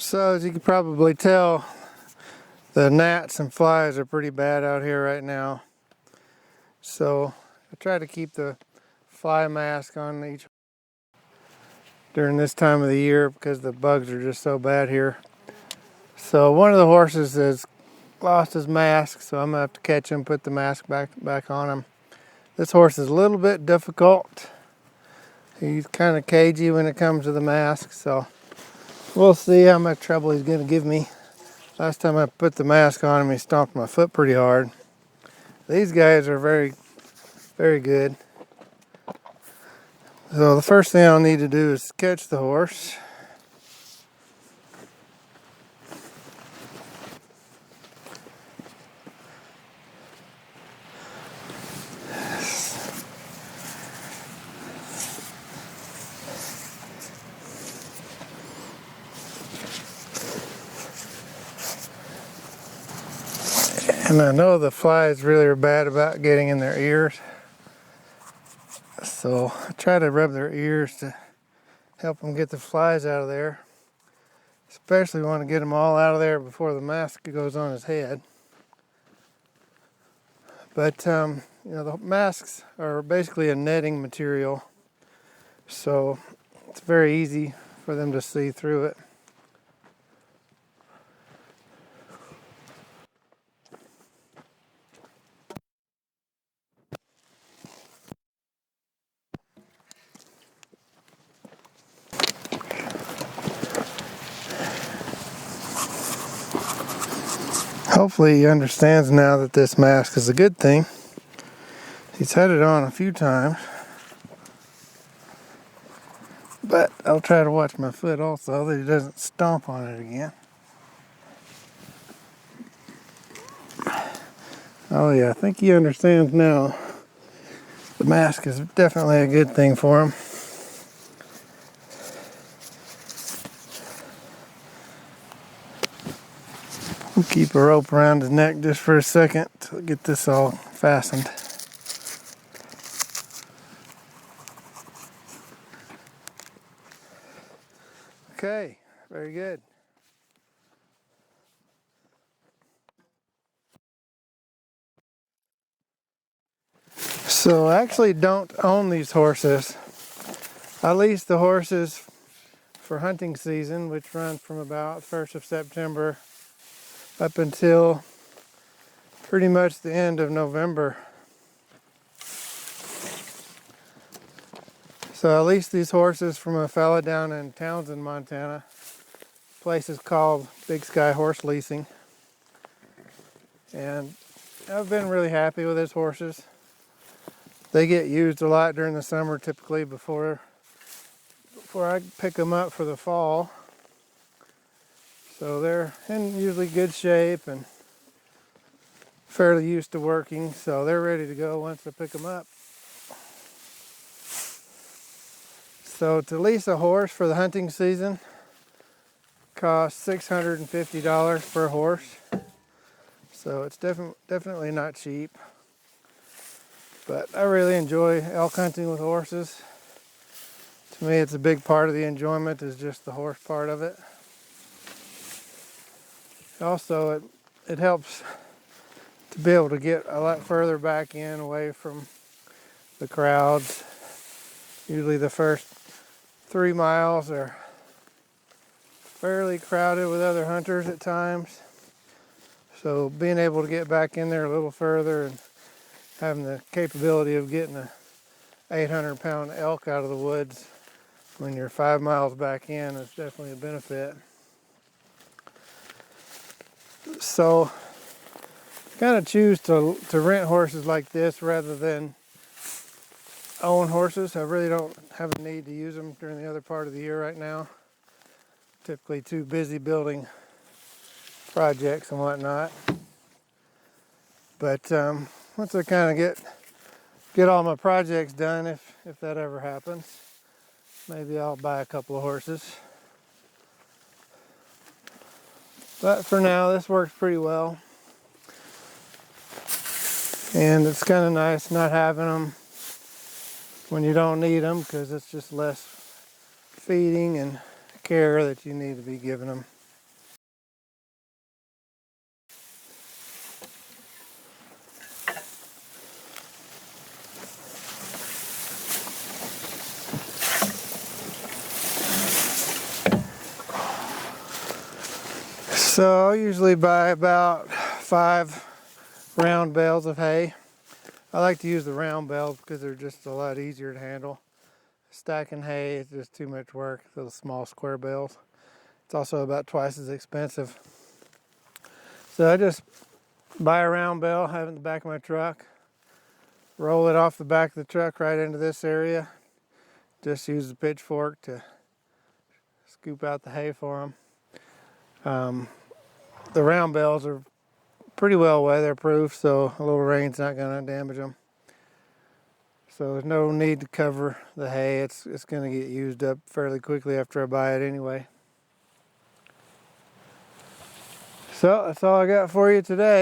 So as you can probably tell, the gnats and flies are pretty bad out here right now. So I try to keep the fly mask on each during this time of the year because the bugs are just so bad here. So one of the horses has lost his mask, so I'm gonna have to catch him, put the mask back on him. This horse is a little bit difficult. He's kind of cagey when it comes to the mask, so we'll see how much trouble he's gonna give me. Last time I put the mask on him, he stomped my foot pretty hard. These guys are very, very good. So the first thing I'll need to do is catch the horse. And I know the flies really are bad about getting in their ears. So I try to rub their ears to help them get the flies out of there. Especially want to get them all out of there before the mask goes on his head. But you know, the masks are basically a netting material, so it's very easy for them to see through it. Hopefully he understands now that this mask is a good thing. He's had it on a few times. But I'll try to watch my foot also, that he doesn't stomp on it again. Oh yeah, I think he understands now. The mask is definitely a good thing for him. We'll keep a rope around his neck just for a second to get this all fastened. Okay, very good. So I actually don't own these horses. I lease the horses for hunting season, which runs from about 1st of September up until pretty much the end of November. So I lease these horses from a fella down in Townsend, Montana. The place is called Big Sky Horse Leasing. And I've been really happy with his horses. They get used a lot during the summer, typically before I pick them up for the fall. So they're in usually good shape and fairly used to working, so they're ready to go once I pick them up. So to lease a horse for the hunting season costs $650 per horse. So it's definitely not cheap. But I really enjoy elk hunting with horses. To me, it's a big part of the enjoyment is just the horse part of it. Also, it helps to be able to get a lot further back in, away from the crowds. Usually the first 3 miles are fairly crowded with other hunters at times. So being able to get back in there a little further and having the capability of getting a 800-pound elk out of the woods when you're 5 miles back in is definitely a benefit. So kind of choose to rent horses like this rather than own horses. I really don't have a need to use them during the other part of the year right now. Typically too busy building projects and whatnot. But once I kind of get all my projects done, if that ever happens, maybe I'll buy a couple of horses. But for now, this works pretty well. And it's kind of nice not having them when you don't need them, because it's just less feeding and care that you need to be giving them. So I'll usually buy about 5 round bales of hay. I like to use the round bales because they're just a lot easier to handle. Stacking hay is just too much work, those small square bales. It's also about twice as expensive. So I just buy a round bale, have it in the back of my truck, roll it off the back of the truck right into this area. Just use the pitchfork to scoop out the hay for them. The round bales are pretty well weatherproof, so a little rain's not going to damage them. So there's no need to cover the hay. It's going to get used up fairly quickly after I buy it anyway. So that's all I got for you today.